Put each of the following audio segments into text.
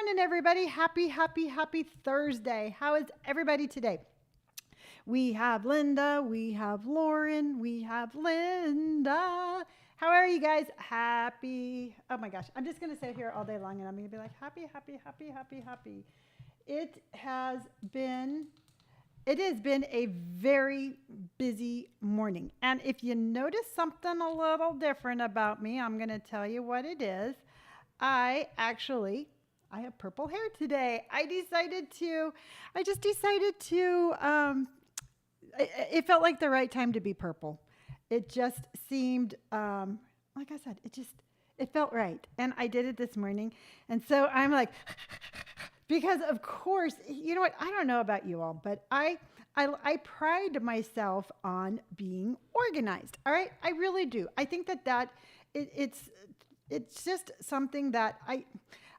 morning, everybody. Happy Thursday. How is everybody today? We have Linda, we have Lauren, we have Linda. How are you guys? Happy. Oh my gosh. I'm just going to sit here all day long and I'm going to be like, happy. It has been it has been a very busy morning. And if you notice something a little different about me, I'm going to tell you what it is. I have purple hair today. I just decided to, it felt like the right time to be purple. It just seemed, like I said, it felt right. And I did it this morning. And so I'm like, because of course, you know what? I don't know about you all, but I pride myself on being organized. All right. I really do. I think it's just something that I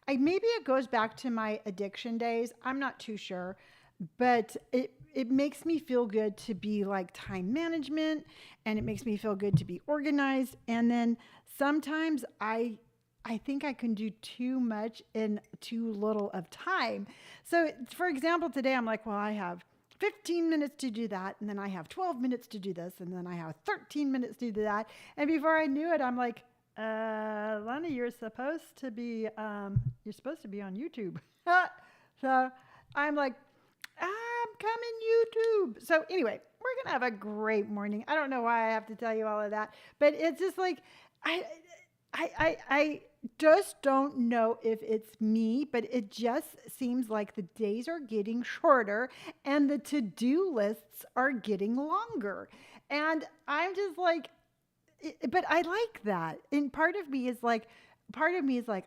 maybe it goes back to my addiction days. I'm not too sure, but it makes me feel good to be like time management, and it makes me feel good to be organized. And then sometimes I think I can do too much in too little of time. So for example, today I'm like, well, I have 15 minutes to do that, and then I have 12 minutes to do this, and then I have 13 minutes to do that. And before I knew it, I'm like, Lana, you're supposed to be on YouTube. So I'm like, I'm coming YouTube. So anyway, we're gonna have a great morning. I don't know why I have to tell you all of that, but it's just like I just don't know if it's me, but it just seems like the days are getting shorter and the to-do lists are getting longer. And I'm just like, but I like that. And part of me is like,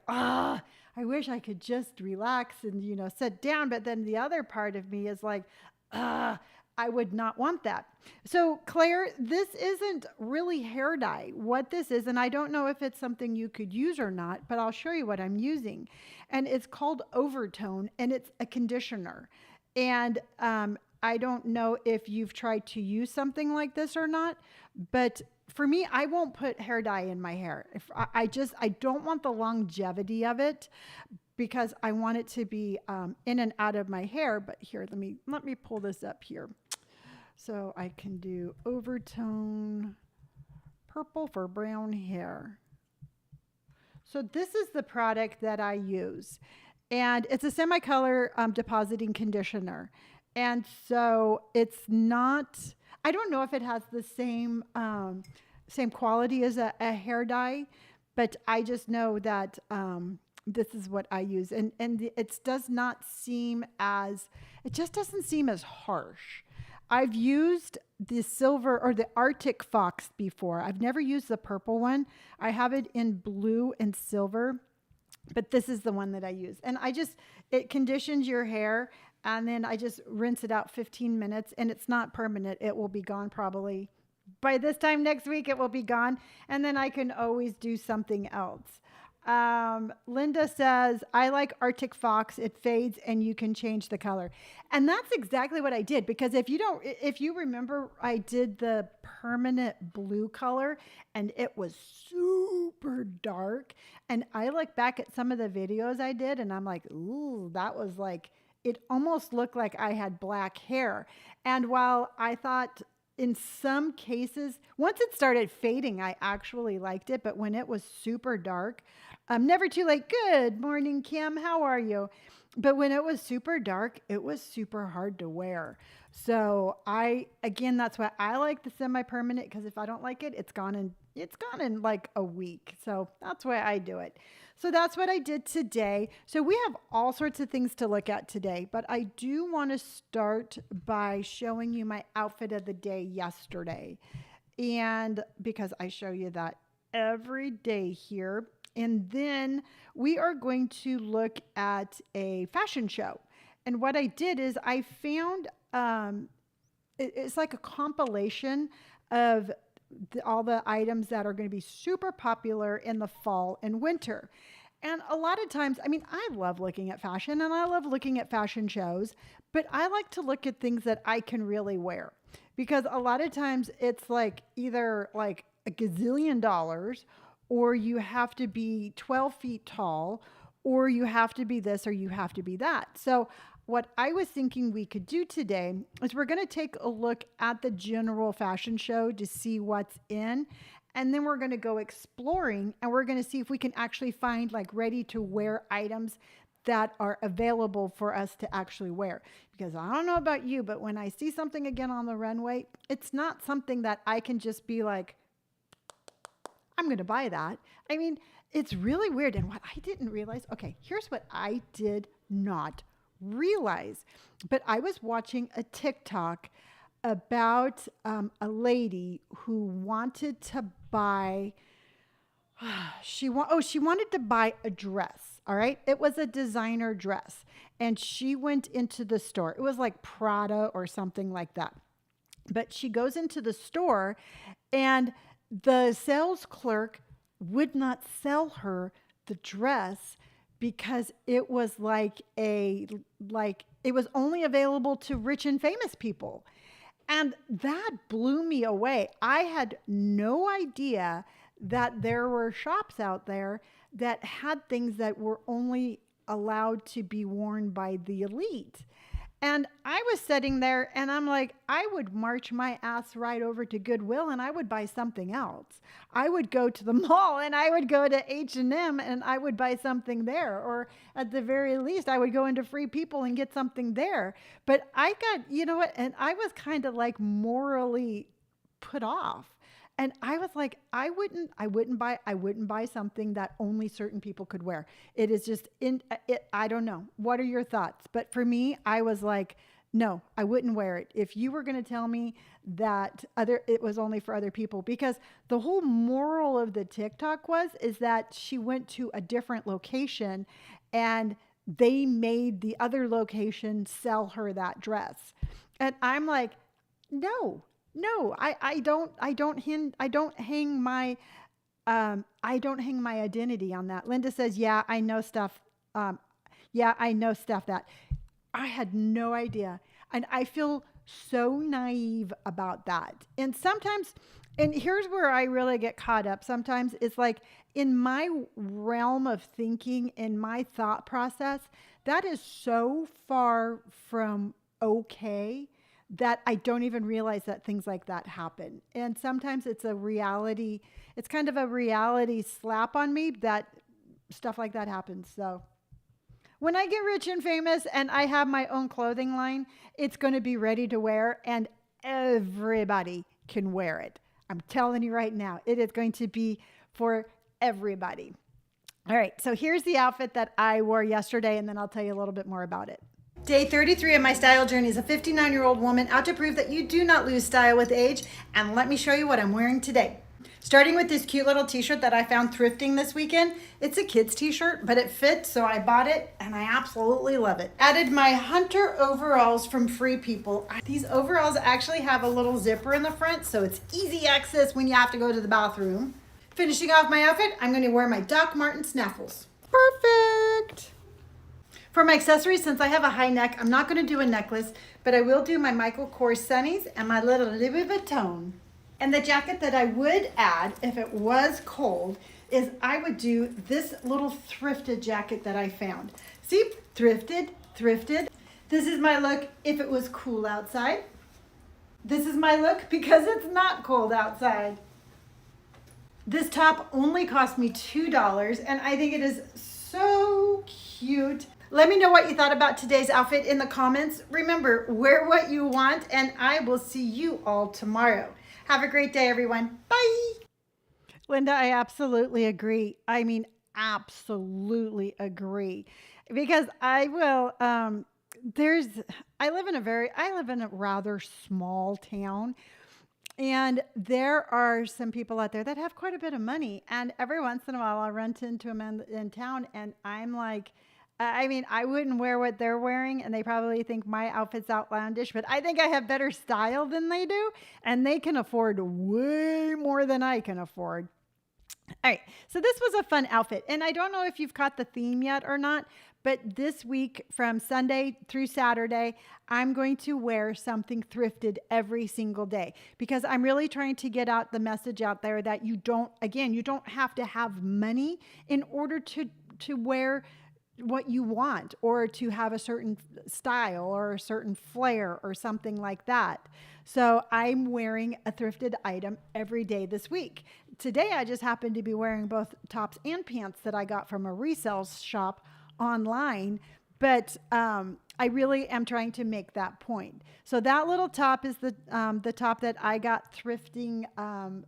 I wish I could just relax and, sit down. But then the other part of me is like, I would not want that. So Claire, this isn't really hair dye. What this is, and I don't know if it's something you could use or not, but I'll show you what I'm using. And it's called Overtone, and it's a conditioner. And I don't know if you've tried to use something like this or not, but for me, I won't put hair dye in my hair. If I don't want the longevity of it, because I want it to be in and out of my hair. But here, let me pull this up here. So I can do Overtone purple for brown hair. So this is the product that I use. And it's a semi-color depositing conditioner. And so it's not, I don't know if it has the same quality as a hair dye, but I just know that this is what I use. And it just doesn't seem as harsh. I've used the silver or the Arctic Fox before. I've never used the purple one. I have it in blue and silver, but this is the one that I use. And it conditions your hair, and then I just rinse it out 15 minutes, and it's not permanent. It will be gone probably by this time next week. It will be gone. And then I can always do something else. Linda says, I like Arctic Fox. It fades and you can change the color. And that's exactly what I did, because if you remember, I did the permanent blue color and it was super dark. And I look back at some of the videos I did and I'm like, ooh, that was like, it almost looked like I had black hair. And while I thought in some cases, once it started fading, I actually liked it. But when it was super dark, never too late. Good morning, Kim. How are you? But when it was super dark, it was super hard to wear. So that's why I like the semi-permanent, because if I don't like it, it's gone in like a week. So that's why I do it. So that's what I did today. So we have all sorts of things to look at today, but I do want to start by showing you my outfit of the day yesterday. And because I show you that every day here. And then we are going to look at a fashion show. And what I did is I found, it's like a compilation of all the items that are going to be super popular in the fall and winter. And a lot of times, I love looking at fashion and I love looking at fashion shows, but I like to look at things that I can really wear, because a lot of times it's like either like a gazillion dollars, or you have to be 12 feet tall, or you have to be this or you have to be that. So what I was thinking we could do today is we're going to take a look at the general fashion show to see what's in. And then we're going to go exploring and we're going to see if we can actually find like ready to wear items that are available for us to actually wear. Because I don't know about you, but when I see something again on the runway, it's not something that I can just be like, I'm going to buy that. I mean, it's really weird. And what I didn't realize, okay, here's what I did not realize. But I was watching a TikTok about a lady who wanted to buy, she wanted to buy a dress. All right. It was a designer dress. And she went into the store. It was like Prada or something like that. But she goes into the store and the sales clerk would not sell her the dress because it was it was only available to rich and famous people. And that blew me away. I had no idea that there were shops out there that had things that were only allowed to be worn by the elite. And I was sitting there and I'm like, I would march my ass right over to Goodwill and I would buy something else. I would go to the mall and I would go to H&M and I would buy something there. Or at the very least, I would go into Free People and get something there. But I got, you know what? And I was kind of like morally put off. And I was like, I wouldn't buy something that only certain people could wear. It is just I don't know. What are your thoughts? But for me, I was like, no, I wouldn't wear it. If you were going to tell me that it was only for other people, because the whole moral of the TikTok is that she went to a different location and they made the other location sell her that dress. And I'm like, no, I don't hang my identity on that. Linda says, yeah, I know stuff. I know stuff that I had no idea. And I feel so naive about that. And sometimes, and here's where I really get caught up. Sometimes it's like in my realm of thinking, in my thought process, that is so far from okay that I don't even realize that things like that happen. And sometimes it's kind of a reality slap on me that stuff like that happens. So when I get rich and famous and I have my own clothing line, it's going to be ready to wear and everybody can wear it. I'm telling you right now, it is going to be for everybody. All right, so here's the outfit that I wore yesterday, and then I'll tell you a little bit more about it. Day 33 of my style journey is a 59-year-old woman out to prove that you do not lose style with age. And let me show you what I'm wearing today. Starting with this cute little t-shirt that I found thrifting this weekend. It's a kid's t-shirt, but it fits, so I bought it and I absolutely love it. Added my Hunter overalls from Free People. These overalls actually have a little zipper in the front, so it's easy access when you have to go to the bathroom. Finishing off my outfit, I'm going to wear my Doc Marten snaffles. Perfect! For my accessories, since I have a high neck, I'm not going to do a necklace, but I will do my Michael Kors sunnies and my little Louis Vuitton. And the jacket that I would add if it was cold is I would do this little thrifted jacket that I found. See, thrifted. This is my look if it was cool outside. This is my look because it's not cold outside. This top only cost me $2 and I think it is so cute. Let me know what you thought about today's outfit in the comments. Remember, wear what you want, and I will see you all tomorrow. Have a great day, everyone. Bye. Linda, I absolutely agree. I mean, absolutely agree. Because I will, I live in a rather small town. And there are some people out there that have quite a bit of money. And every once in a while, I'll run into them in town, and I'm like, I mean, I wouldn't wear what they're wearing, and they probably think my outfit's outlandish, but I think I have better style than they do, and they can afford way more than I can afford. All right, so this was a fun outfit, and I don't know if you've caught the theme yet or not, but this week from Sunday through Saturday, I'm going to wear something thrifted every single day because I'm really trying to get out the message out there that you don't have to have money in order to wear what you want, or to have a certain style or a certain flair or something like that. So I'm wearing a thrifted item every day this week. Today I just happened to be wearing both tops and pants that I got from a resale shop online, but I really am trying to make that point. So that little top is the top that I got thrifting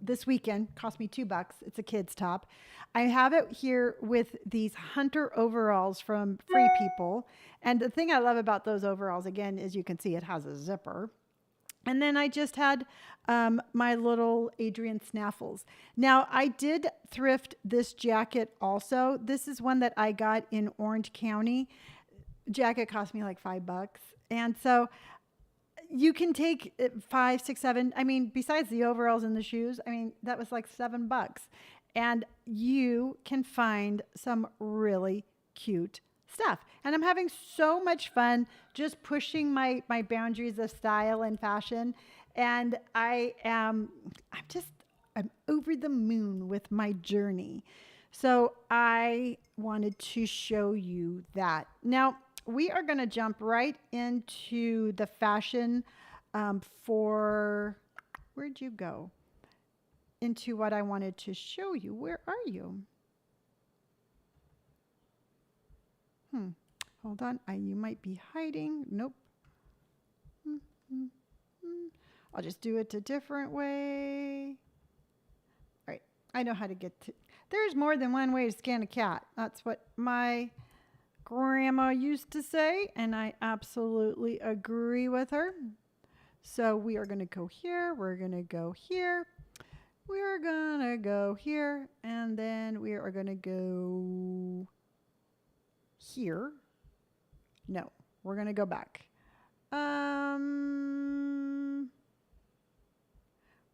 this weekend. Cost me $2. It's a kid's top. I have it here with these hunter overalls from Free People. And the thing I love about those overalls, again, is you can see it has a zipper. And then I just had my little Adrian snaffles. Now, I did thrift this jacket also. This is one that I got in Orange County. Jacket cost me like $5. And so you can take 5, 6, 7. I mean, besides the overalls and the shoes, I mean, that was like $7. And you can find some really cute stuff. And I'm having so much fun just pushing my boundaries of style and fashion. And I'm over the moon with my journey. So I wanted to show you that. Now, we are going to jump right into the fashion where'd you go? Into what I wanted to show you. Where are you? Hold on. You might be hiding. Nope. I'll just do it a different way. All right. I know how to get to. There's more than one way to scan a cat. That's what my grandma used to say, and I absolutely agree with her. So we are going to go here. We're going to go here. We're going to go here. And then we are going to go here. No, we're going to go back.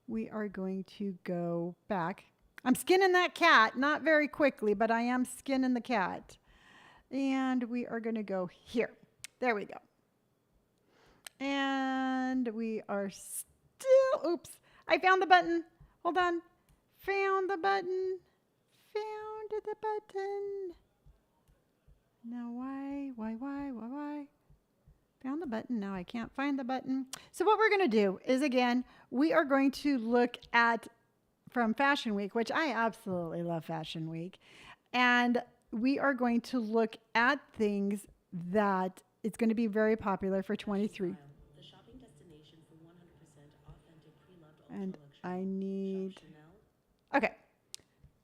We are going to go back. I'm skinning that cat, not very quickly, but I am skinning the cat. And we are going to go here. There we go. And we are still, oops, I found the button. Hold on. Found the button. Found the button. Now why? Found the button. Now I can't find the button. So what we're going to do is, again, we are going to look at from Fashion Week, which I absolutely love Fashion Week. And we are going to look at things that it's going to be very popular for 23. The shopping destination for 100% authentic pre-loved And ultra I luxury. need, Shop Chanel. okay,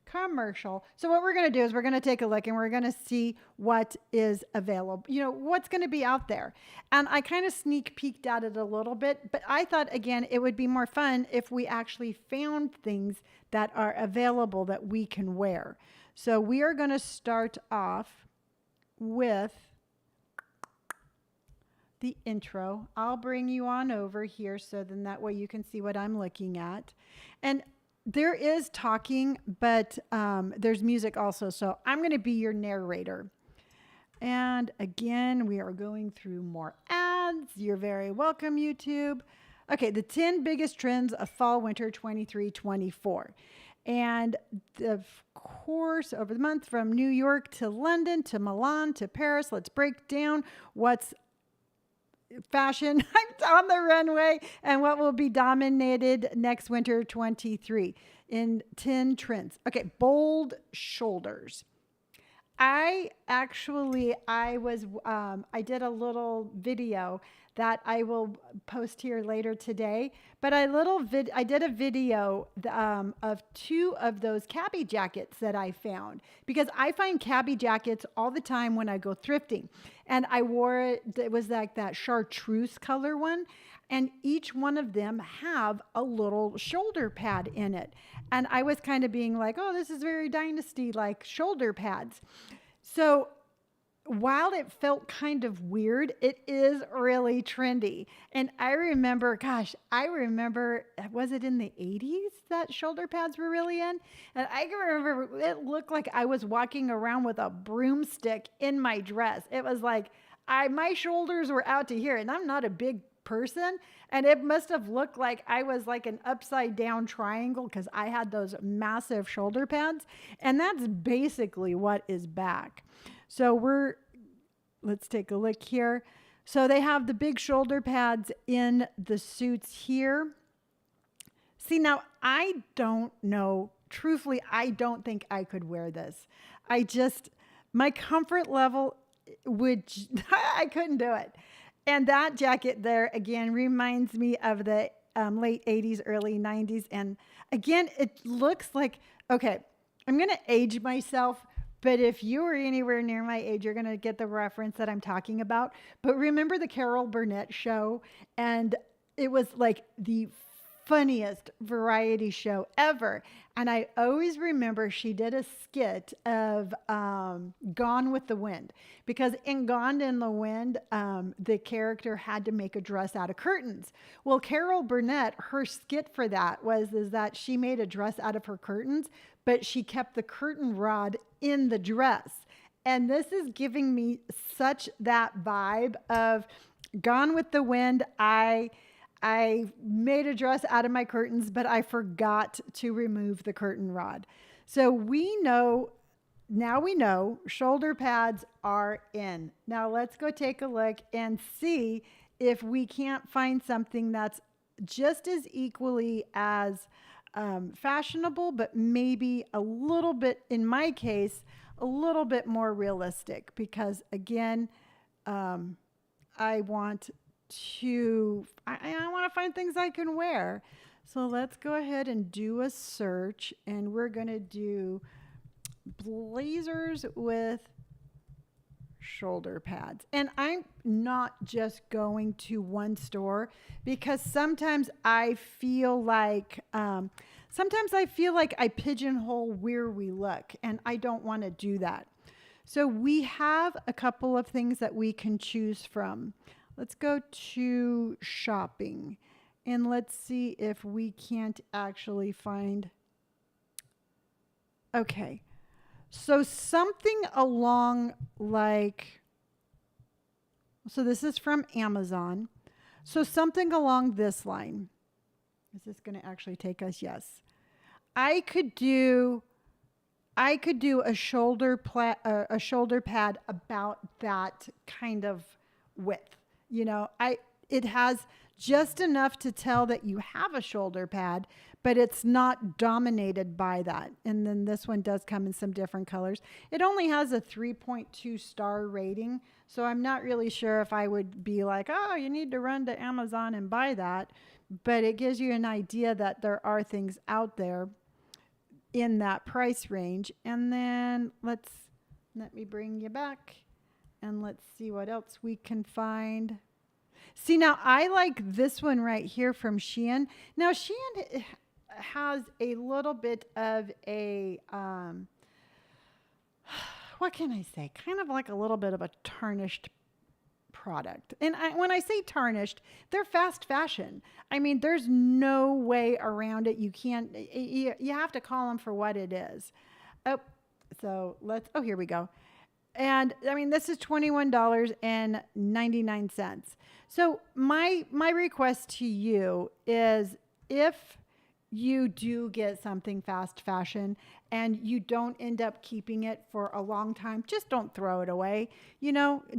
commercial. So what we're going to do is we're going to take a look and we're going to see what is available, what's going to be out there. And I kind of sneak peeked at it a little bit, but I thought, again, it would be more fun if we actually found things that are available that we can wear. So we are going to start off with the intro. I'll bring you on over here so then that way you can see what I'm looking at. And there is talking, but there's music also. So I'm going to be your narrator. And again, we are going through more ads. You're very welcome, YouTube. Okay, the 10 biggest trends of fall winter 23-24. And of course, over the month from New York to London to Milan to Paris, let's break down what's fashion on the runway and what will be dominated next winter 23 in 10 trends. Okay, bold shoulders. I did a little video that I will post here later today, but I did a video of 2 of those cabbie jackets that I found, because I find cabbie jackets all the time when I go thrifting, and I wore it was like that chartreuse color one, and each one of them have a little shoulder pad in it, and I was kind of being like, oh, this is very Dynasty like shoulder pads. So while it felt kind of weird, it is really trendy. And I remember, was it in the 80s that shoulder pads were really in? And I can remember it looked like I was walking around with a broomstick in my dress. It was like my shoulders were out to here, and I'm not a big person. And it must have looked like I was like an upside down triangle because I had those massive shoulder pads. And that's basically what is back. So let's take a look here. So they have the big shoulder pads in the suits here. See, now I don't know. Truthfully, I don't think I could wear this. My comfort level would, I couldn't do it. And that jacket there, again, reminds me of the late 80s, early 90s. And again, it looks like, okay, I'm going to age myself. But if you were anywhere near my age, you're going to get the reference that I'm talking about. But remember the Carol Burnett show? And it was like the funniest variety show ever. And I always remember she did a skit of Gone with the Wind, because in Gone in the Wind, the character had to make a dress out of curtains. Well, Carol Burnett, her skit for that is that she made a dress out of her curtains, but she kept the curtain rod in the dress. And this is giving me such that vibe of Gone with the Wind. I made a dress out of my curtains, but I forgot to remove the curtain rod. So we know shoulder pads are in. Now let's go take a look and see if we can't find something that's just as equally as fashionable, but maybe a little bit, in my case, a little bit more realistic, because again, I want to find things I can wear. So let's go ahead and do a search, and we're going to do blazers with shoulder pads. And I'm not just going to one store, because sometimes I feel like I pigeonhole where we look, and I don't want to do that. So we have a couple of things that we can choose from. Let's go to shopping, and let's see if we can't actually find. Okay. So something along so this is from Amazon. So something along this line. Is this going to actually take us? Yes. I could do a shoulder pad about that kind of width. It has just enough to tell that you have a shoulder pad, but it's not dominated by that. And then this one does come in some different colors. It only has a 3.2 star rating, so I'm not really sure if I would be like, oh, you need to run to Amazon and buy that. But it gives you an idea that there are things out there in that price range. And then let me bring you back, and let's see what else we can find. See, now I like this one right here from Shein. Now Shein has a little bit of a, what can I say? Kind of like a little bit of a tarnished product. And when I say tarnished, they're fast fashion. I mean, there's no way around it. You have to call them for what it is. Here we go. And I mean, this is $21.99. So my request to you is, if you do get something fast fashion and you don't end up keeping it for a long time, just don't throw it away.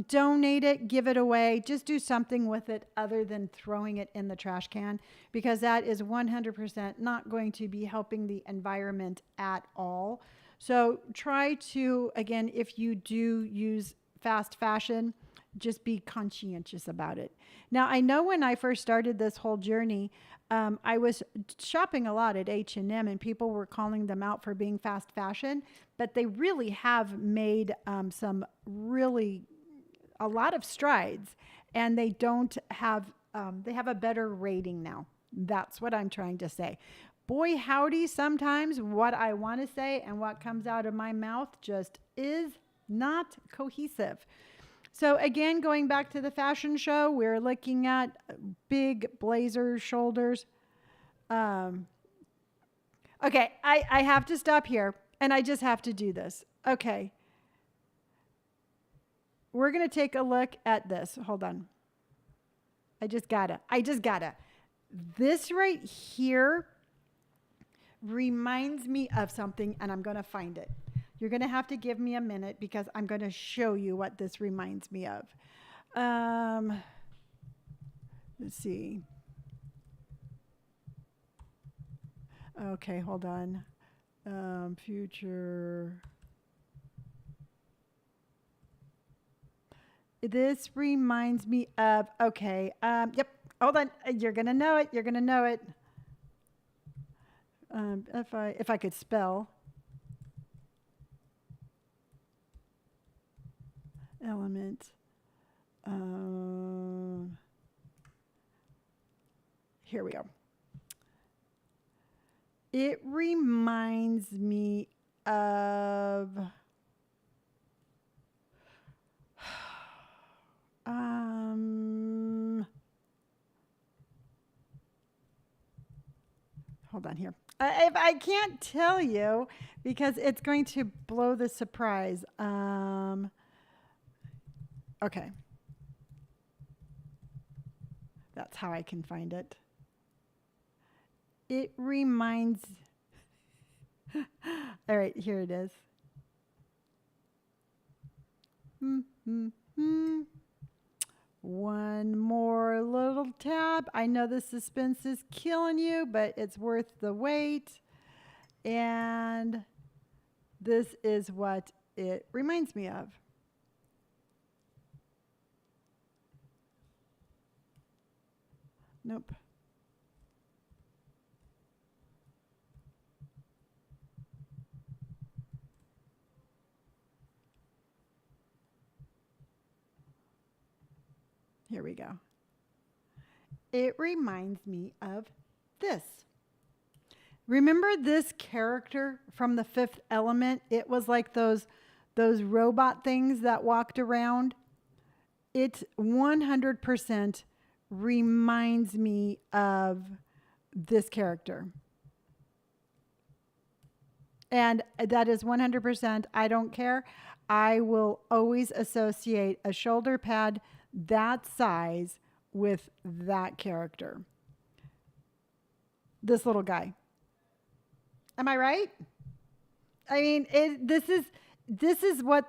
Donate it, give it away. Just do something with it other than throwing it in the trash can, because that is 100% not going to be helping the environment at all. So try to, again, if you do use fast fashion, just be conscientious about it. Now, I know when I first started this whole journey, I was shopping a lot at H&M, and people were calling them out for being fast fashion, but they really have made a lot of strides, and they have a better rating now. That's what I'm trying to say. Boy, howdy, sometimes what I want to say and what comes out of my mouth just is not cohesive. So again, going back to the fashion show, we're looking at big blazer shoulders. Okay, I have to stop here, and I just have to do this. Okay. We're going to take a look at this. Hold on. I just gotta. This right here reminds me of something, and I'm going to find it. You're going to have to give me a minute because I'm going to show you what this reminds me of. Let's see. Okay, hold on. Future. This reminds me of, okay, yep, hold on. You're going to know it. You're going to know it. If I could spell. Element. Here we go. It reminds me of hold on here. If I can't tell you because it's going to blow the surprise. Okay. That's how I can find it. It reminds. All right, here it is. One more little tab. I know the suspense is killing you, but it's worth the wait. And this is what it reminds me of. Nope. Here we go. It reminds me of this. Remember this character from The Fifth Element? It was like those robot things that walked around. It 100% reminds me of this character. And that is 100%. I don't care. I will always associate a shoulder pad that size with that character. This little guy. Am I right? I mean, this is what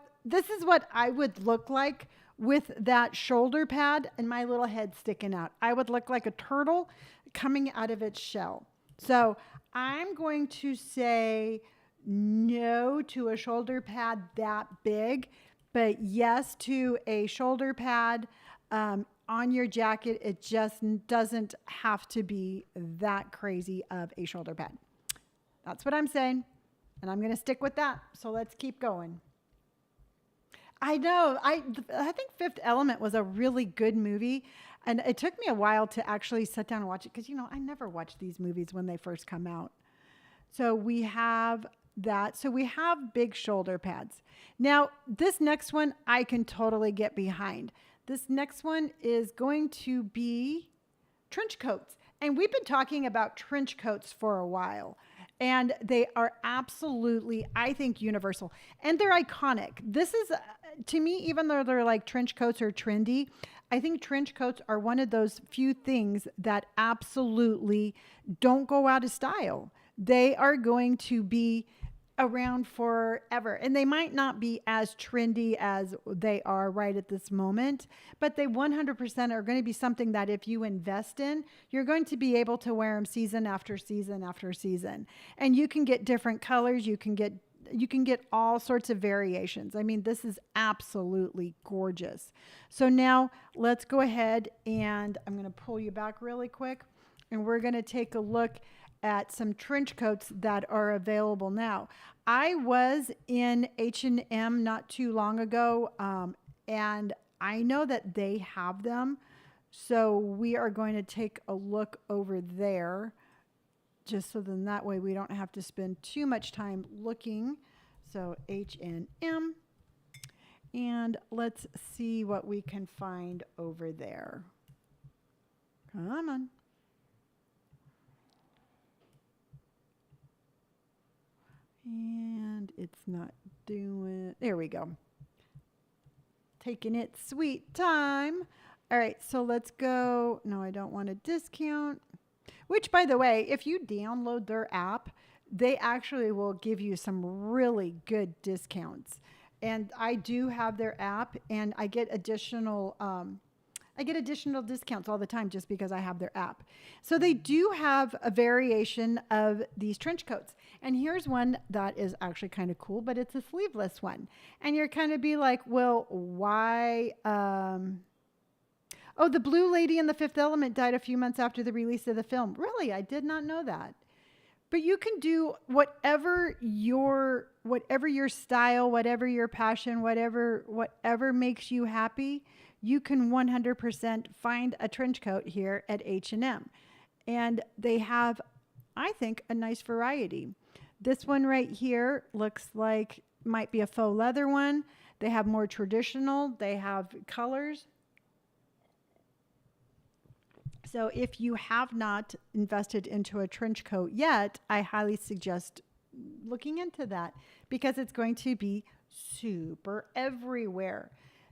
I would look like with that shoulder pad and my little head sticking out. I would look like a turtle coming out of its shell. So I'm going to say no to a shoulder pad that big, but yes to a shoulder pad on your jacket. It just doesn't have to be that crazy of a shoulder pad. That's what I'm saying, and I'm going to stick with that. So let's keep going. I know. I think Fifth Element was a really good movie, and it took me a while to actually sit down and watch it because, I never watched these movies when they first come out. So we have that. So we have big shoulder pads. Now, this next one I can totally get behind. This next one is going to be trench coats. And we've been talking about trench coats for a while. And they are absolutely, I think, universal. And they're iconic. This is, to me, even though they're like trench coats are trendy, I think trench coats are one of those few things that absolutely don't go out of style. They are going to be around forever. And they might not be as trendy as they are right at this moment, but they 100% are going to be something that if you invest in, you're going to be able to wear them season after season after season. And you can get different colors. You can get all sorts of variations. I mean, this is absolutely gorgeous. So now let's go ahead and I'm going to pull you back really quick and we're going to take a look at some trench coats that are available now. I was in H&M not too long ago, and I know that they have them. So we are going to take a look over there, just so then that way we don't have to spend too much time looking. So H&M, and let's see what we can find over there. Come on. And it's not doing, there we go. Taking it sweet time. All right, so let's go. No, I don't want a discount. Which, by the way, if you download their app, they actually will give you some really good discounts. And I do have their app, and I get additional discounts all the time just because I have their app. So they do have a variation of these trench coats. And here's one that is actually kind of cool, but it's a sleeveless one. And you're kind of be like, well, why? Oh, the blue lady in The Fifth Element died a few months after the release of the film. Really? I did not know that. But you can do whatever your style, whatever your passion, whatever makes you happy. You can 100% find a trench coat here at H&M. And they have, I think, a nice variety. This one right here looks like might be a faux leather one. They have more traditional. They have colors. So if you have not invested into a trench coat yet, I highly suggest looking into that because it's going to be super everywhere.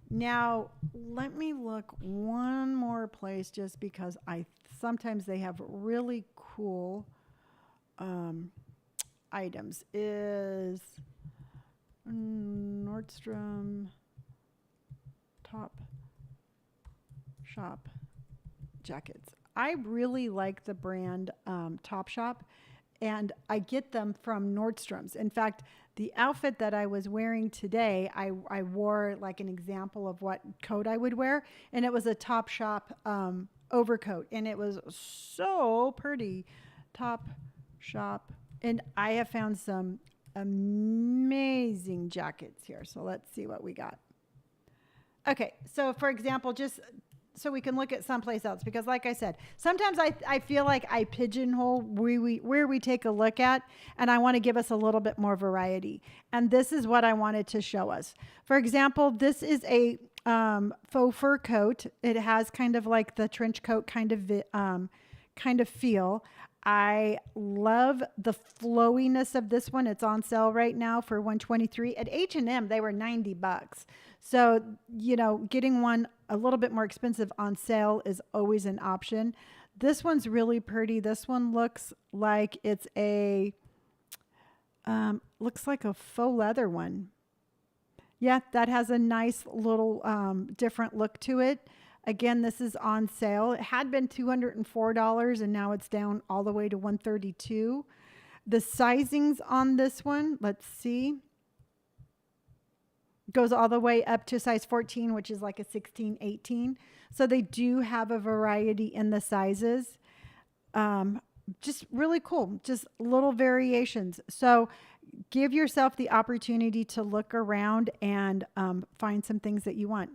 Now, let me look one more place just because sometimes they have really cool items. Is Nordstrom Top Shop jackets. I really like the brand Topshop, and I get them from Nordstrom's. In fact, the outfit that I was wearing today, I wore like an example of what coat I would wear, and it was a Topshop overcoat, and it was so pretty. Topshop, and I have found some amazing jackets here. So let's see what we got. Okay, so for example, just so we can look at someplace else, because like I said, sometimes I feel like I pigeonhole where we take a look at, and I want to give us a little bit more variety. And this is what I wanted to show us. For example, this is a faux fur coat. It has kind of like the trench coat kind of feel. I love the flowiness of this one. It's on sale right now for $123 at H&M. They were $90. So, getting one a little bit more expensive on sale is always an option. This one's really pretty. This one looks like it's looks like a faux leather one. Yeah, that has a nice little different look to it. Again, this is on sale. It had been $204 and now it's down all the way to $132. The sizings on this one, let's see, goes all the way up to size 14, which is like a 16, 18. So they do have a variety in the sizes. Just really cool, just little variations. So give yourself the opportunity to look around and find some things that you want.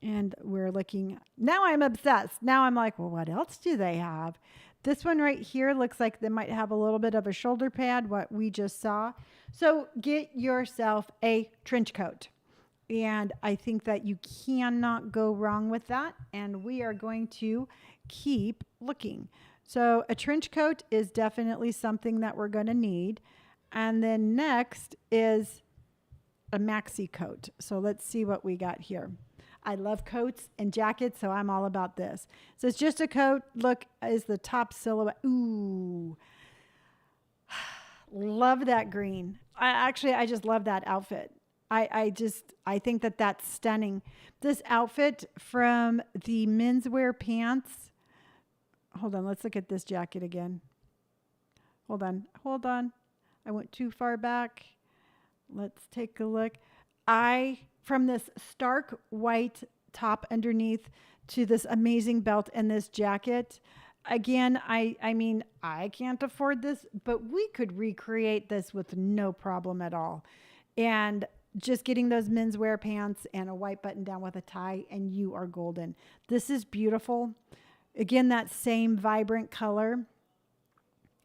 And we're looking, now I'm obsessed. Now I'm like, well, what else do they have? This one right here looks like they might have a little bit of a shoulder pad, what we just saw. So get yourself a trench coat. And I think that you cannot go wrong with that. And we are going to keep looking. So a trench coat is definitely something that we're going to need. And then next is a maxi coat. So let's see what we got here. I love coats and jackets, so I'm all about this. So it's just a coat. Look, is the top silhouette. Ooh. Love that green. I just love that outfit. I think that that's stunning. This outfit from the menswear pants. Hold on, let's look at this jacket again. Hold on. I went too far back. Let's take a look. From this stark white top underneath to this amazing belt and this jacket. Again, I mean, I can't afford this, but we could recreate this with no problem at all. And just getting those menswear pants and a white button down with a tie, and you are golden. This is beautiful. Again, that same vibrant color.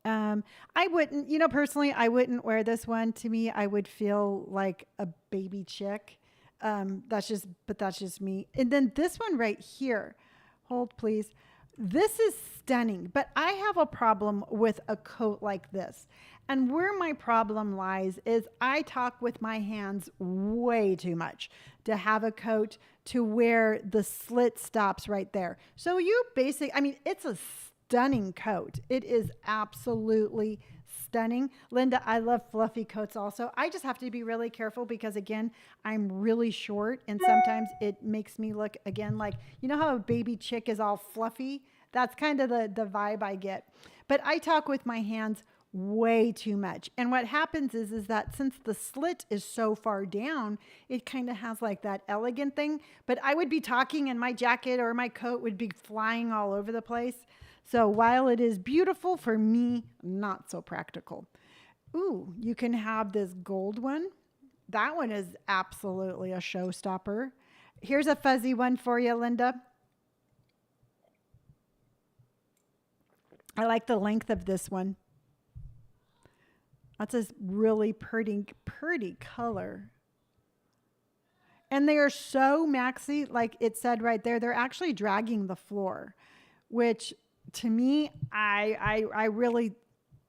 I wouldn't, personally, I wouldn't wear this one. To me, I would feel like a baby chick. That's just me. And then this one right here, hold please. This is stunning, but I have a problem with a coat like this. And where my problem lies is I talk with my hands way too much to have a coat to where the slit stops right there. So it's a stunning coat. It is absolutely Stunning. Linda, I love fluffy coats also. I just have to be really careful because, again, I'm really short and sometimes it makes me look, again, like, you know how a baby chick is all fluffy? That's kind of the vibe I get. But I talk with my hands way too much. And what happens is that since the slit is so far down, it kind of has like that elegant thing. But I would be talking and my jacket or my coat would be flying all over the place. So while it is beautiful, for me, not so practical. Ooh, you can have this gold one. That one is absolutely a showstopper. Here's a fuzzy one for you, Linda. I like the length of this one. That's a really pretty color. And they are so maxi, like it said right there, they're actually dragging the floor, which to me, I really,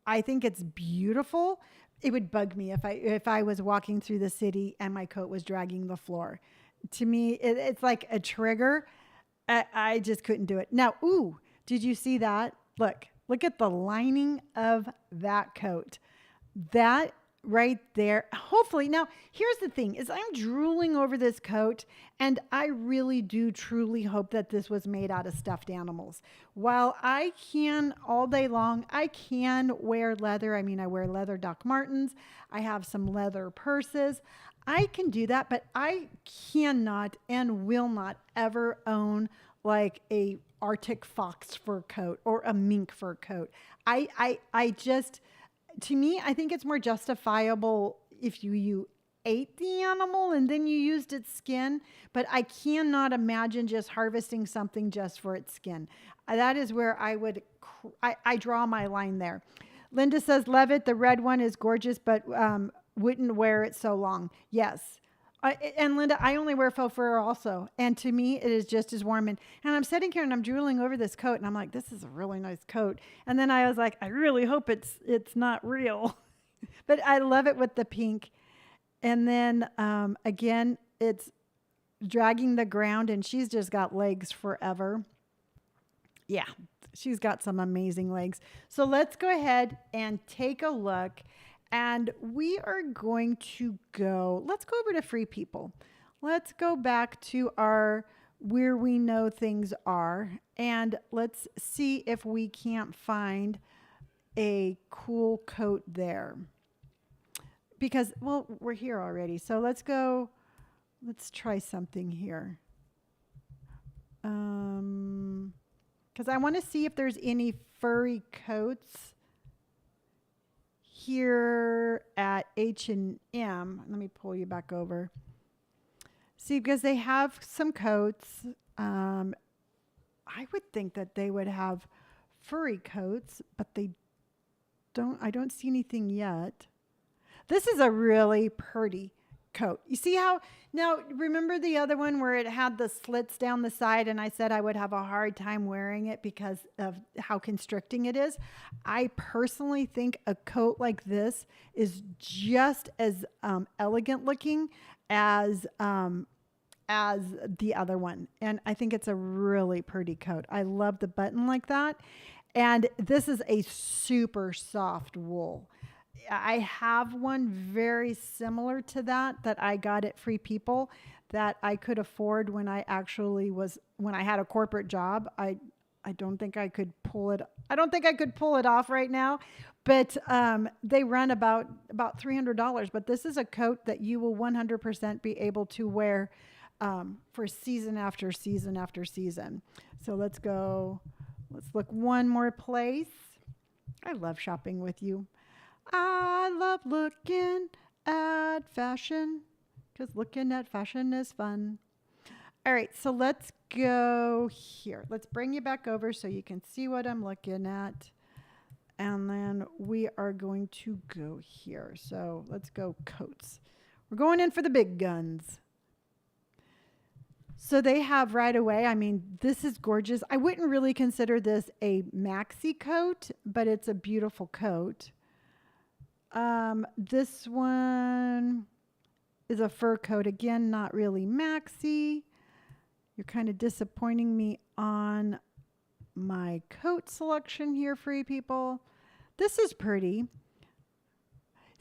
I think it's beautiful. It would bug me if I was walking through the city and my coat was dragging the floor. To me, it's like a trigger. I just couldn't do it. Now, ooh, did you see that? Look at the lining of that coat. That right there. Hopefully, now here's the thing is I'm drooling over this coat and I really do truly hope that this was made out of stuffed animals. While I can all day long, I can wear leather. I mean, I wear leather Doc Martens. I have some leather purses. I can do that, but I cannot and will not ever own like a Arctic fox fur coat or a mink fur coat. I just, to me, I think it's more justifiable if you ate the animal and then you used its skin, but I cannot imagine just harvesting something just for its skin. That is where I draw my line there. Linda says, love it. The red one is gorgeous, but wouldn't wear it so long. Yes. And Linda, I only wear faux fur also. And to me, it is just as warm. And I'm sitting here and I'm drooling over this coat and I'm like, this is a really nice coat. And then I was like, I really hope it's not real. But I love it with the pink. And then again, it's dragging the ground and she's just got legs forever. Yeah, she's got some amazing legs. So let's go ahead and take a look. And we are going to let's go over to Free People. Let's go back to our where we know things are. And let's see if we can't find a cool coat there. Because, well, we're here already. So let's try something here. Because I want to see if there's any furry coats here at H&M. Let me pull you back over. See, because they have some coats. I would think that they would have furry coats, but they don't. I don't see anything yet. This is a really pretty coat. You see how, now remember the other one where it had the slits down the side and I said I would have a hard time wearing it because of how constricting it is? I personally think a coat like this is just as elegant looking as the other one. And I think it's a really pretty coat. I love the button like that. And this is a super soft wool. I have one very similar to that I got at Free People that I could afford when I had a corporate job. I don't think I could pull it. I don't think I could pull it off right now, but they run about $300. But this is a coat that you will 100% be able to wear for season after season after season. So let's look one more place. I love shopping with you. I love looking at fashion because looking at fashion is fun. All right, so let's go here. Let's bring you back over so you can see what I'm looking at. And then we are going to go here. So let's go coats. We're going in for the big guns. So they have right away, I mean, this is gorgeous. I wouldn't really consider this a maxi coat, but it's a beautiful coat. This one is a fur coat. Again, not really maxi. You're kind of disappointing me on my coat selection here, Free People. This is pretty.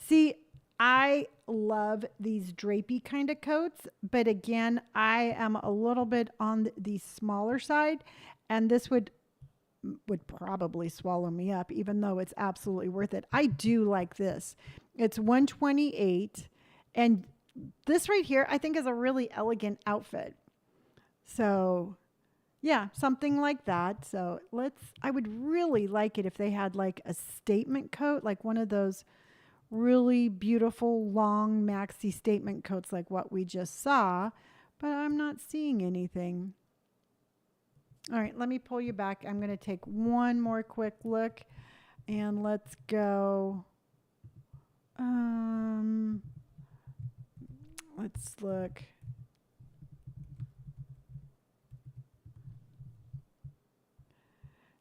See, I love these drapey kind of coats, but again, I am a little bit on the smaller side, and this would probably swallow me up, even though it's absolutely worth it. I do like this. It's 128, and this right here, I think, is a really elegant outfit. So yeah, something like that. So I would really like it if they had like a statement coat, like one of those really beautiful long maxi statement coats like what we just saw, but I'm not seeing anything. All right, let me pull you back. I'm going to take one more quick look and let's go. Let's look.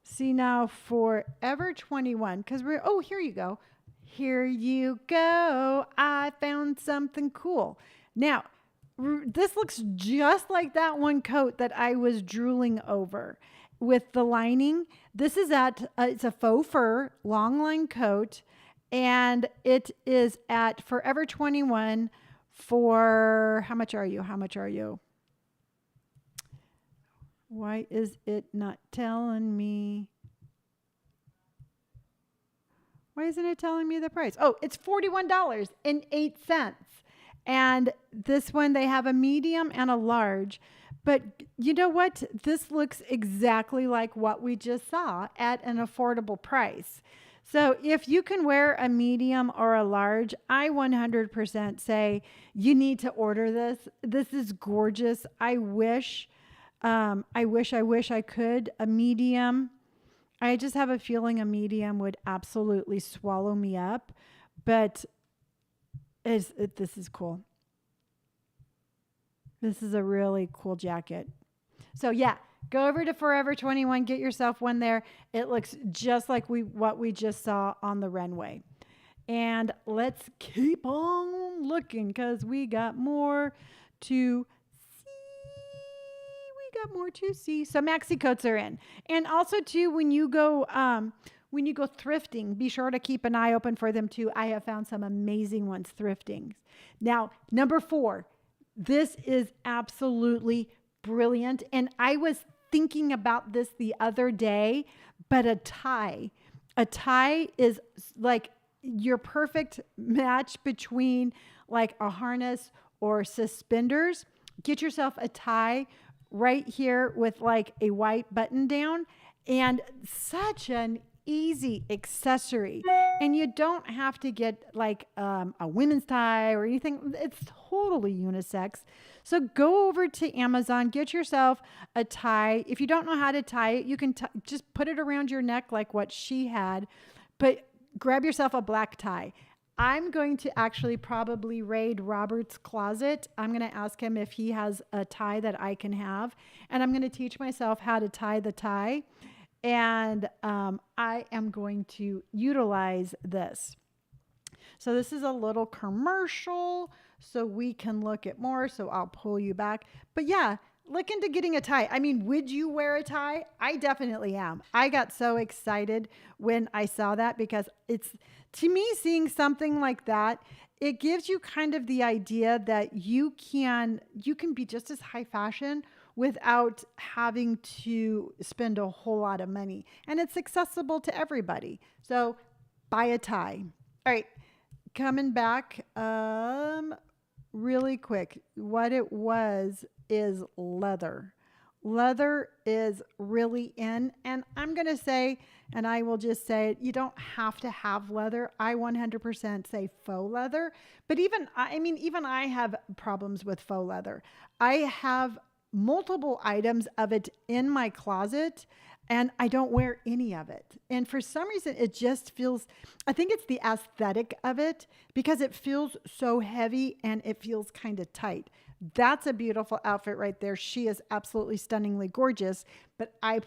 See now Forever 21, because here you go. Here you go. I found something cool. Now, this looks just like that one coat that I was drooling over with the lining. This is it's a faux fur long line coat, and it is at Forever 21 for, how much are you? How much are you? Why is it not telling me? Why isn't it telling me the price? Oh, it's $41.08. And this one, they have a medium and a large. But you know what? This looks exactly like what we just saw at an affordable price. So if you can wear a medium or a large, I 100% say you need to order this. This is gorgeous. I wish I could. A medium. I just have a feeling a medium would absolutely swallow me up, but this is cool. This is a really cool jacket. So yeah, go over to Forever 21, get yourself one there. It looks just like what we just saw on the runway. And let's keep on looking because we got more to see. So maxi coats are in. And also too, when you go thrifting, be sure to keep an eye open for them too. I have found some amazing ones thrifting. Now, number 4, this is absolutely brilliant. And I was thinking about this the other day, but a tie is like your perfect match between like a harness or suspenders. Get yourself a tie right here with like a white button down, and such an easy accessory. And you don't have to get like a women's tie or anything. It's totally unisex. So go over to Amazon, get yourself a tie. If you don't know how to tie it, you can just put it around your neck like what she had, but grab yourself a black tie. I'm going to actually probably raid Robert's closet. I'm going to ask him if he has a tie that I can have. And I'm going to teach myself how to tie the tie. And I am going to utilize this. So this is a little commercial so we can look at more. So I'll pull you back. But yeah, look into getting a tie. I mean, would you wear a tie? I definitely am. I got so excited when I saw that because to me, seeing something like that, it gives you kind of the idea that you can be just as high fashion without having to spend a whole lot of money. And it's accessible to everybody. So buy a tie. All right, coming back really quick. What it was is leather. Leather is really in, and I'm going to say, and I will just say it, you don't have to have leather. I 100% say faux leather, but even I have problems with faux leather. I have multiple items of it in my closet and I don't wear any of it. And for some reason, it just feels, I think it's the aesthetic of it because it feels so heavy and it feels kind of tight. That's a beautiful outfit right there. She is absolutely stunningly gorgeous, but I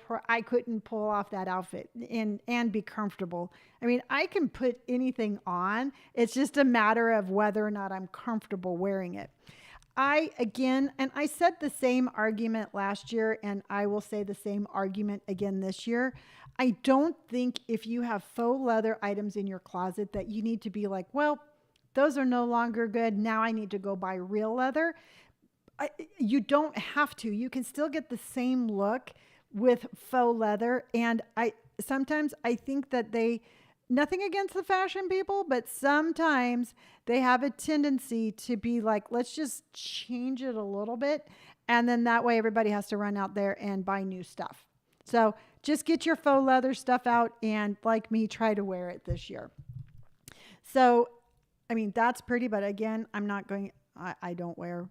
couldn't pull off that outfit and be comfortable. I mean, I can put anything on. It's just a matter of whether or not I'm comfortable wearing it. I said the same argument last year, and I will say the same argument again this year. I don't think if you have faux leather items in your closet that you need to be like, well, those are no longer good. Now I need to go buy real leather. You don't have to. You can still get the same look with faux leather. And sometimes I think that nothing against the fashion people, but sometimes they have a tendency to be like, let's just change it a little bit. And then that way everybody has to run out there and buy new stuff. So just get your faux leather stuff out and, like me, try to wear it this year. So, I mean, that's pretty, but again, I don't wear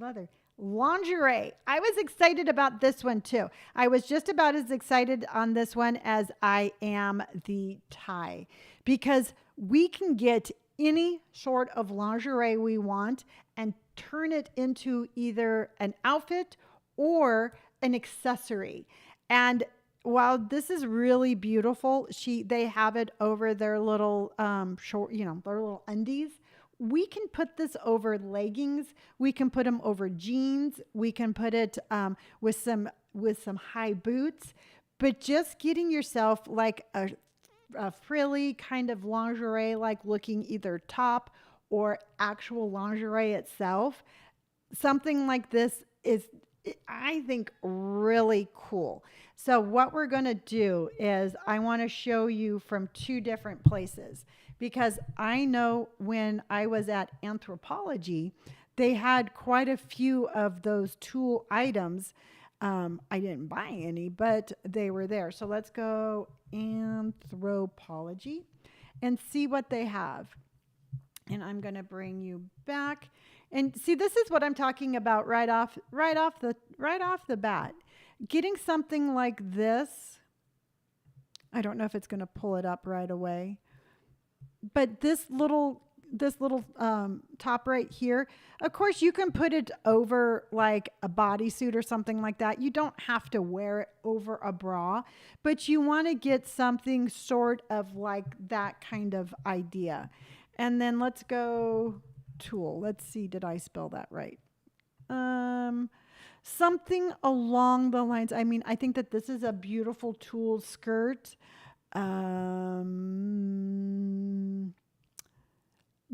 leather. Lingerie. I was excited about this one too. I was just about as excited on this one as I am the tie, because we can get any sort of lingerie we want and turn it into either an outfit or an accessory. And while this is really beautiful, they have it over their little short, their little undies. We can put this over leggings. We can put them over jeans. We can put it with some high boots. But just getting yourself like a frilly kind of lingerie, like looking either top or actual lingerie itself, something like this is, I think, really cool. So what we're going to do is I want to show you from two different places, because I know when I was at Anthropology, they had quite a few of those tool items. I didn't buy any, but they were there. So let's go Anthropology and see what they have. And I'm going to bring you back. And see, this is what I'm talking about right off the bat. Getting something like this. I don't know if it's going to pull it up right away. But this little top right here, of course, you can put it over like a bodysuit or something like that. You don't have to wear it over a bra, but you want to get something sort of like that kind of idea. And then let's go tool. Let's see, did I spell that right? Something along the lines. I mean, I think that this is a beautiful tulle skirt.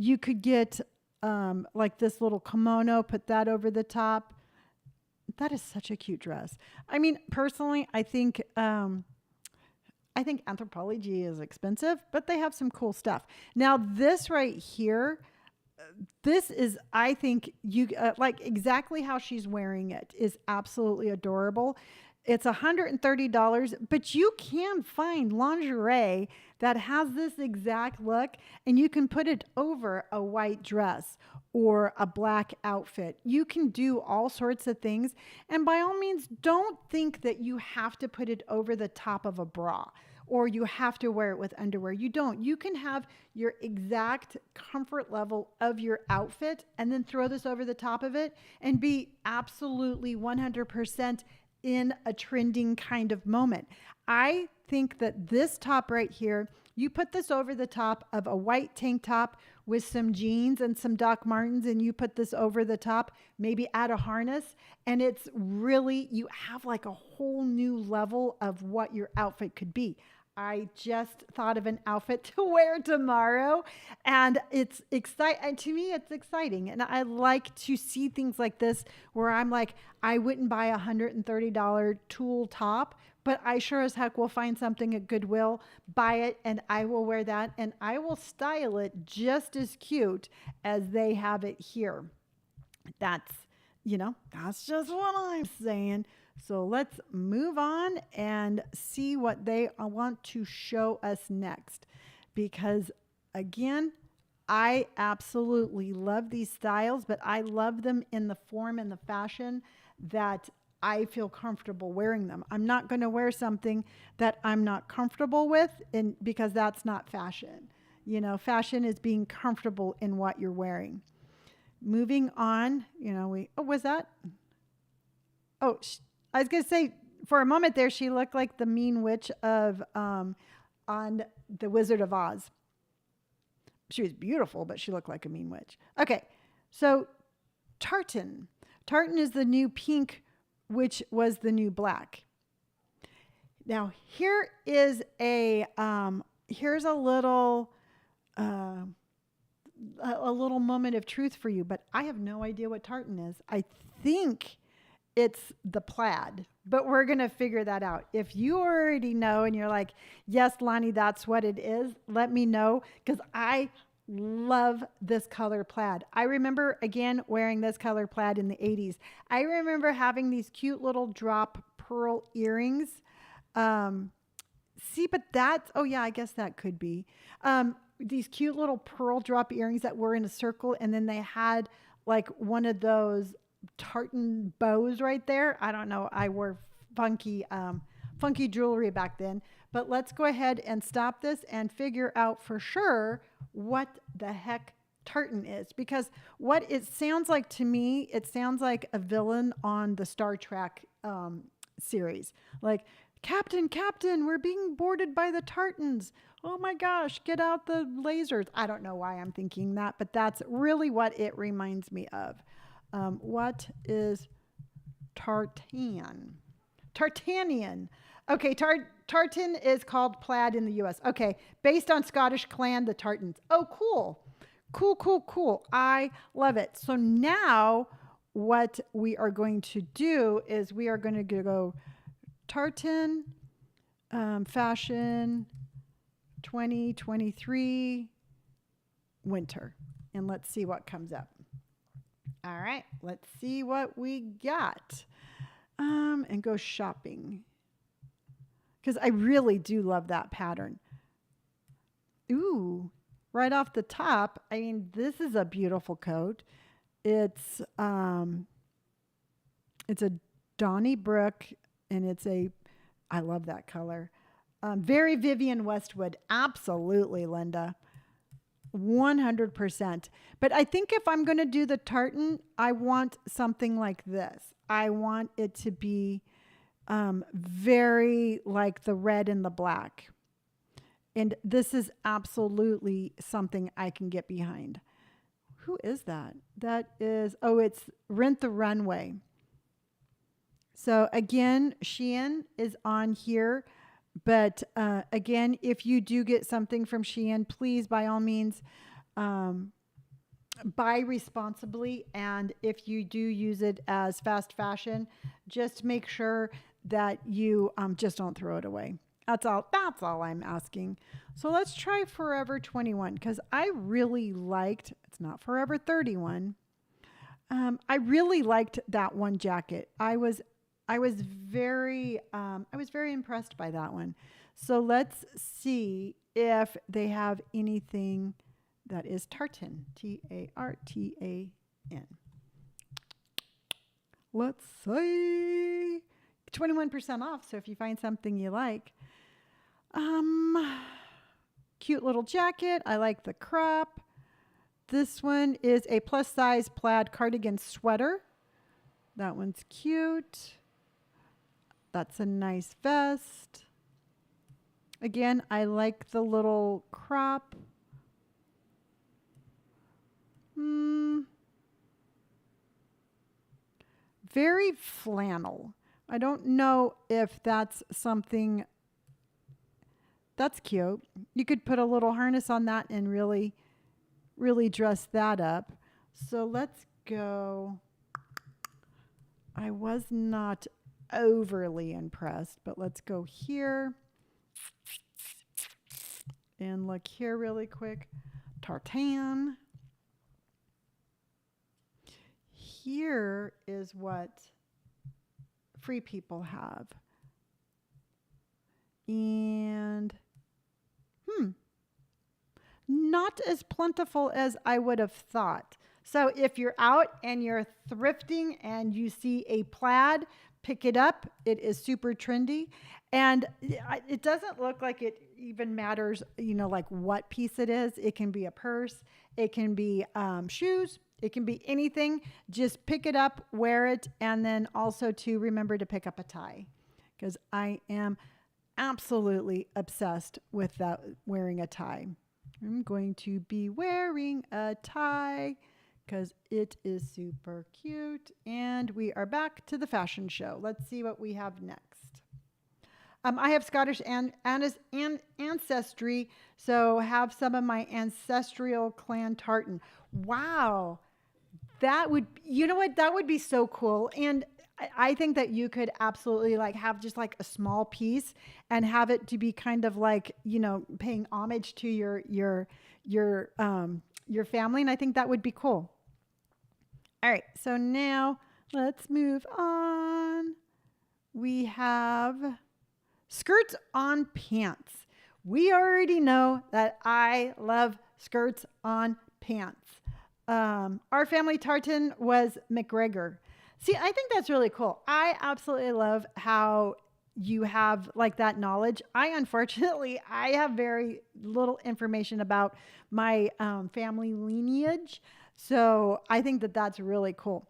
You could get like this little kimono, put that over the top. That is such a cute dress. I mean, personally, I think Anthropologie is expensive, but they have some cool stuff. Now, this right here, this is, I think, you like exactly how she's wearing it is absolutely adorable. It's $130, but you can find lingerie that has this exact look, and you can put it over a white dress or a black outfit. You can do all sorts of things. And by all means, don't think that you have to put it over the top of a bra or you have to wear it with underwear. You don't. You can have your exact comfort level of your outfit and then throw this over the top of it and be absolutely 100% in a trending kind of moment. I think that this top right here, you put this over the top of a white tank top with some jeans and some Doc Martens, and you put this over the top, maybe add a harness, and it's really, you have like a whole new level of what your outfit could be. I just thought of an outfit to wear tomorrow, and it's exciting. To me, it's exciting. And I like to see things like this where I'm like, I wouldn't buy a $130 tulle top, but I sure as heck will find something at Goodwill, buy it, and I will wear that, and I will style it just as cute as they have it here. That's just what I'm saying. So let's move on and see what they want to show us next. Because again, I absolutely love these styles, but I love them in the form and the fashion that I feel comfortable wearing them. I'm not going to wear something that I'm not comfortable with, because that's not fashion. Fashion is being comfortable in what you're wearing. Moving on, was that? Oh, I was going to say, for a moment there, she looked like the mean witch of on The Wizard of Oz. She was beautiful, but she looked like a mean witch. Okay, so tartan. Tartan is the new pink, which was the new black. Now, here's a little a little moment of truth for you, but I have no idea what tartan is. I think it's the plaid, but we're going to figure that out. If you already know and you're like, yes, Lonnie, that's what it is, let me know, because I love this color plaid. I remember, again, wearing this color plaid in the 80s. I remember having these cute little drop pearl earrings. See, but that's, oh yeah, I guess that could be. These cute little pearl drop earrings that were in a circle, and then they had like one of those tartan bows right there. I don't know. I wore funky, funky jewelry back then. But let's go ahead and stop this and figure out for sure what the heck tartan is. Because what it sounds like to me, it sounds like a villain on the Star Trek series. Like, Captain, Captain, we're being boarded by the tartans. Oh my gosh, get out the lasers. I don't know why I'm thinking that, but that's really what it reminds me of. What is tartan? Tartanian. Okay, tartan is called plaid in the US. Okay, based on Scottish clan, the tartans. Oh, cool. Cool, cool, cool. I love it. So now what we are going to do is we are going to go tartan fashion 2023 winter. And let's see what comes up. All right, let's see what we got. And go shopping. Because I really do love that pattern. Ooh, right off the top, I mean, this is a beautiful coat. It's a Donnybrook, and I love that color. Very Vivian Westwood. Absolutely, Linda. 100%. But I think if I'm going to do the tartan, I want something like this. I want it to be very like the red and the black. And this is absolutely something I can get behind. Who is that? That is, it's Rent the Runway. So again, Shein is on here. But again, if you do get something from Shein, please, by all means, buy responsibly. And if you do use it as fast fashion, just make sure that you just don't throw it away. That's all I'm asking. So let's try Forever 21, because I really liked, it's not Forever 31. I really liked that one jacket. I was very impressed by that one. So let's see if they have anything that is tartan, Tartan. Let's see, 21% off. So if you find something you like, cute little jacket. I like the crop. This one is a plus size plaid cardigan sweater. That one's cute. That's a nice vest. Again, I like the little crop. Very flannel. I don't know if that's something that's cute. You could put a little harness on that and really, really dress that up. So let's go. I was not overly impressed, but let's go here and look here really quick. Tartan. Here is what Free People have. And not as plentiful as I would have thought. So if you're out and you're thrifting and you see a plaid, pick it up. It is super trendy. And it doesn't look like it even matters, like what piece it is. It can be a purse. It can be shoes. It can be anything. Just pick it up, wear it, and then also to remember to pick up a tie, because I am absolutely obsessed with that, wearing a tie. I'm going to be wearing a tie because it is super cute. And we are back to the fashion show. Let's see what we have next. I have Scottish and ancestry, so have some of my ancestral clan tartan. Wow. That would, you know what? That would be so cool. And I think that you could absolutely like have just like a small piece and have it to be kind of like, paying homage to your family. And I think that would be cool. All right. So now let's move on. We have skirts on pants. We already know that I love skirts on pants. Our family tartan was McGregor. See, I think that's really cool. I absolutely love how you have like that knowledge. Unfortunately, I have very little information about my family lineage. So I think that that's really cool.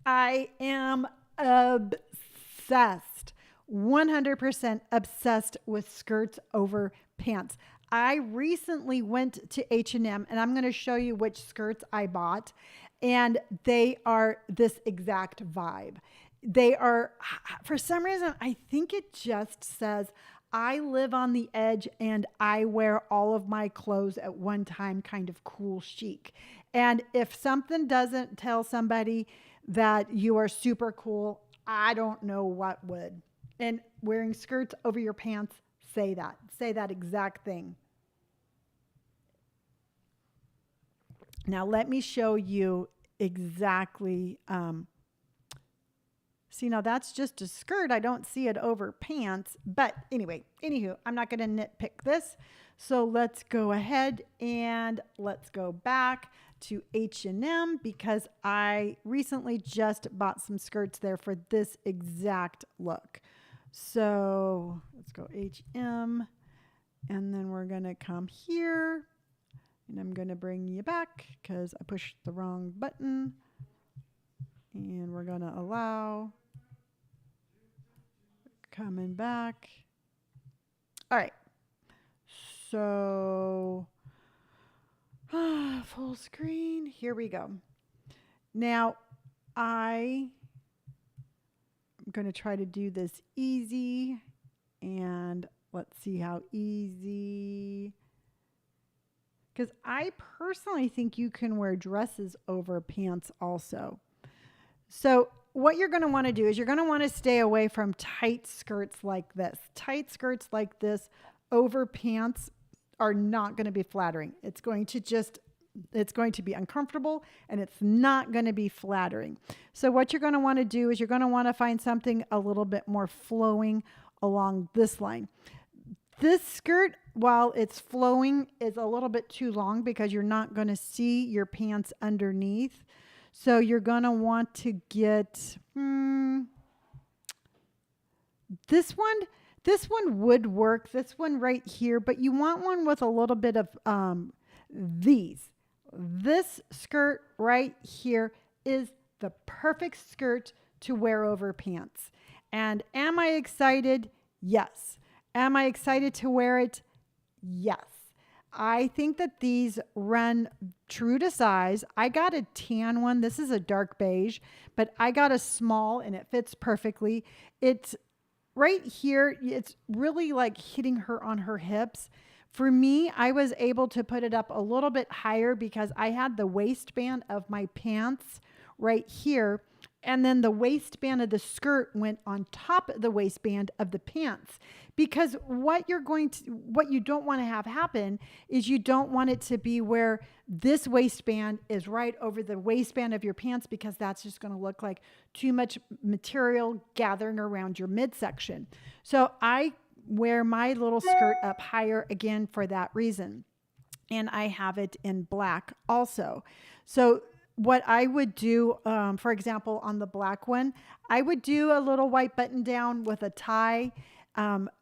I am obsessed, 100% obsessed with skirts over pants. I recently went to H&M and I'm going to show you which skirts I bought, and they are this exact vibe. They are, for some reason, I think it just says I live on the edge and I wear all of my clothes at one time, kind of cool chic. And if something doesn't tell somebody that you are super cool, I don't know what would. And wearing skirts over your pants, say that exact thing. Now let me show you exactly. See, now that's just a skirt. I don't see it over pants. But anyway, anywho, I'm not going to nitpick this. So let's go ahead and let's go back to H&M because I recently just bought some skirts there for this exact look. So let's go H&M, and then we're going to come here. And I'm going to bring you back because I pushed the wrong button. And we're going to allow. Coming back. All right. So, full screen. Here we go. Now, I'm going to try to do this easy. And let's see how easy. Because I personally think you can wear dresses over pants also. So what you're going to want to do is you're going to want to stay away from tight skirts like this. Tight skirts like this over pants are not going to be flattering. It's going to be uncomfortable and it's not going to be flattering. So what you're going to want to do is you're going to want to find something a little bit more flowing along this line. This skirt, while it's flowing, is a little bit too long because you're not going to see your pants underneath. So you're going to want to get this one. This one would work. This one right here, but you want one with a little bit of these. This skirt right here is the perfect skirt to wear over pants. And am I excited? Yes. Am I excited to wear it? Yes. I think that these run true to size. I got a tan one. This is a dark beige, but I got a small and it fits perfectly. It's right here. It's really like hitting her on her hips. For me, I was able to put it up a little bit higher because I had the waistband of my pants right here. And then the waistband of the skirt went on top of the waistband of the pants. Because what you don't want to have happen is you don't want it to be where this waistband is right over the waistband of your pants, because that's just going to look like too much material gathering around your midsection. So I wear my little skirt up higher again for that reason. And I have it in black also. So what I would do, for example, on the black one, I would do a little white button down with a tie,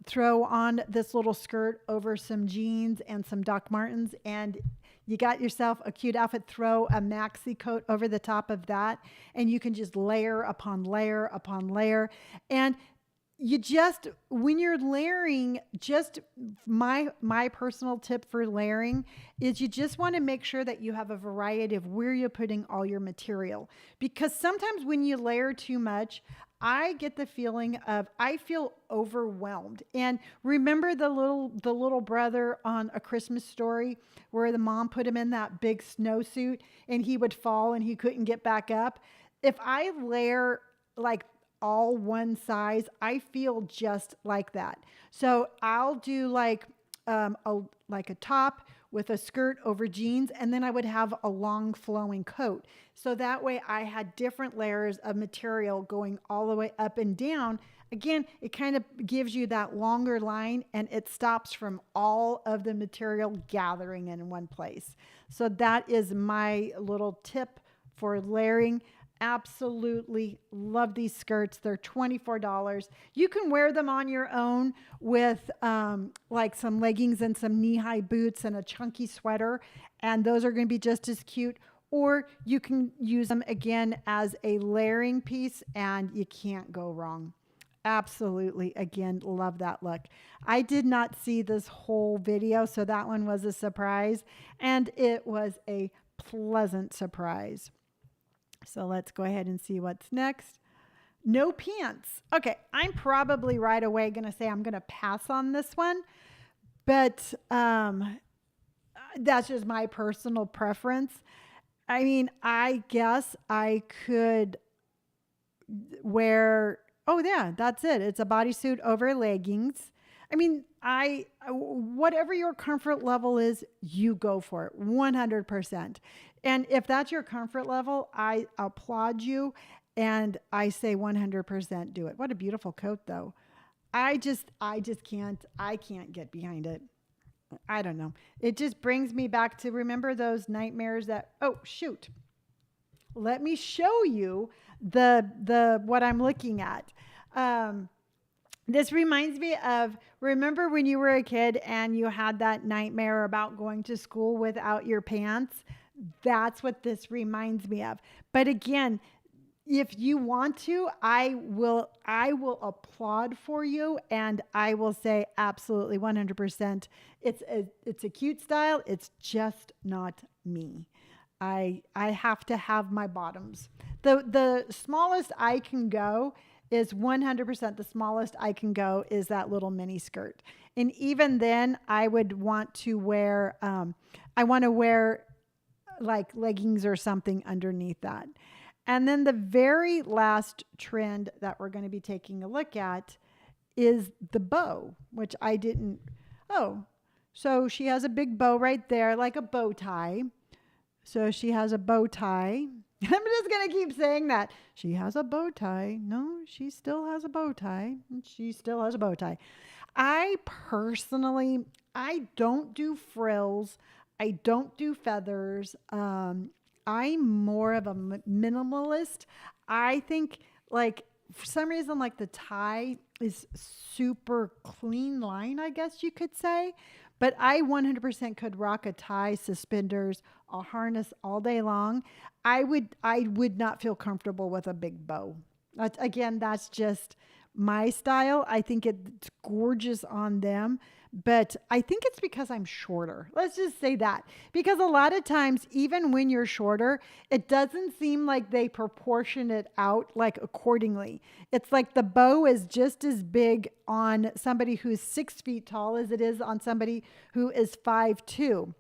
throw on this little skirt over some jeans and some Doc Martens, and you got yourself a cute outfit. Throw a maxi coat over the top of that, and you can just layer upon layer upon layer. And you just, when you're layering, just my personal tip for layering is you just want to make sure that you have a variety of where you're putting all your material. Because sometimes when you layer too much, I get the feeling of I feel overwhelmed. And remember the little brother on A Christmas Story where the mom put him in that big snowsuit and he would fall and he couldn't get back up. If I layer like all one size, I feel just like that. So I'll do like a top with a skirt over jeans, and then I would have a long flowing coat. So that way I had different layers of material going all the way up and down. Again, it kind of gives you that longer line and it stops from all of the material gathering in one place. So that is my little tip for layering. Absolutely love these skirts. They're $24. You can wear them on your own with like some leggings and some knee-high boots and a chunky sweater, and those are going to be just as cute. Or you can use them again as a layering piece, and you can't go wrong. Absolutely. Again, love that look. I did not see this whole video, so that one was a surprise, and it was a pleasant surprise. So let's go ahead and see what's next. No pants. Okay, I'm probably right away going to say I'm going to pass on this one, but that's just my personal preference. I mean, I guess I could wear, oh yeah, that's it. It's a bodysuit over leggings. I mean, whatever your comfort level is, you go for it 100%. And if that's your comfort level, I applaud you and I say 100% do it. What a beautiful coat though. I can't get behind it. I don't know. It just brings me back to remember those nightmares that, oh shoot. Let me show you the what I'm looking at. This reminds me of, remember when you were a kid and you had that nightmare about going to school without your pants? That's what this reminds me of. But again, if you want to, I will applaud for you and I will say absolutely 100%. It's a cute style. It's just not me. I have to have my bottoms. The smallest I can go is 100%. The smallest I can go is that little mini skirt. And even then I would want to wear, I want to wear like leggings or something underneath that. And then the very last trend that we're going to be taking a look at is the bow, which I didn't. Oh, so she has a big bow right there, like a bow tie. So she has a bow tie. I'm just going to keep saying that. She has a bow tie. No, she still has a bow tie. She still has a bow tie. I personally, I don't do frills. I don't do feathers. I'm more of a minimalist. I think like for some reason, like the tie is super clean line, I guess you could say. But I 100% could rock a tie, suspenders, a harness all day long. I would not feel comfortable with a big bow. Again, that's just my style. I think it's gorgeous on them, but I think it's because I'm shorter. Let's just say that. Because a lot of times, even when you're shorter, it doesn't seem like they proportion it out like accordingly. It's like the bow is just as big on somebody who's 6 feet tall as it is on somebody who is 5'2".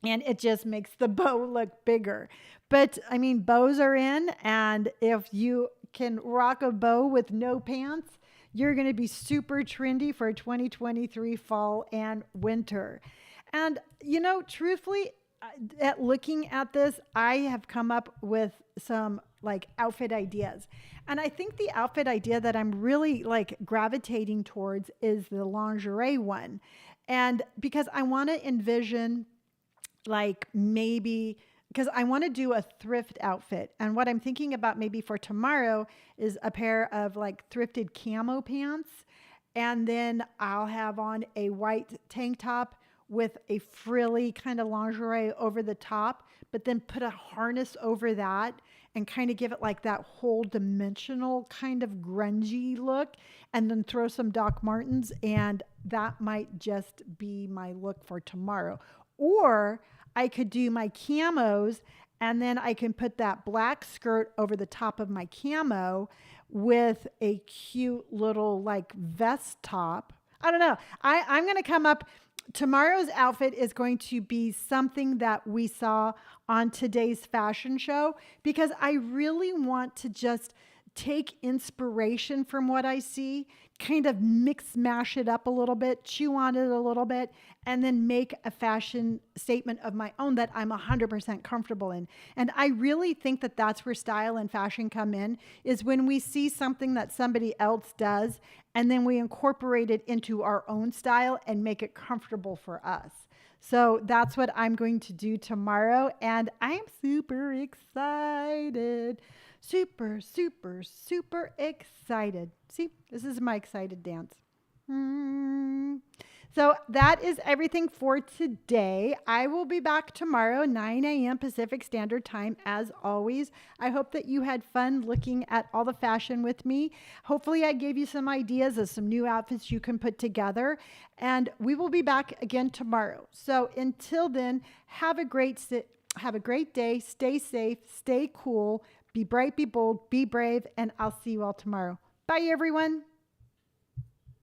And it just makes the bow look bigger. But I mean, bows are in, and if you can rock a bow with no pants, you're going to be super trendy for 2023 fall and winter. And, you know, truthfully, at looking at this, I have come up with some like outfit ideas. And I think the outfit idea that I'm really like gravitating towards is the lingerie one. And because I want to envision like maybe because I want to do a thrift outfit. And what I'm thinking about maybe for tomorrow is a pair of like thrifted camo pants. And then I'll have on a white tank top with a frilly kind of lingerie over the top, but then put a harness over that and kind of give it like that whole dimensional kind of grungy look, and then throw some Doc Martens, and that might just be my look for tomorrow. Or I could do my camos and then I can put that black skirt over the top of my camo with a cute little like vest top. I don't know. I'm going to come up. Tomorrow's outfit is going to be something that we saw on today's fashion show because I really want to just take inspiration from what I see, kind of mix, mash it up a little bit, chew on it a little bit, and then make a fashion statement of my own that I'm 100% comfortable in. And I really think that that's where style and fashion come in, is when we see something that somebody else does, and then we incorporate it into our own style and make it comfortable for us. So that's what I'm going to do tomorrow. And I am super excited. Super, super, super excited. See, this is my excited dance. So that is everything for today. I will be back tomorrow, 9 a.m. Pacific Standard Time, as always. I hope that you had fun looking at all the fashion with me. Hopefully I gave you some ideas of some new outfits you can put together. And we will be back again tomorrow. So until then, have a great day. Stay safe, stay cool, be bright, be bold, be brave, and I'll see you all tomorrow. Bye, everyone.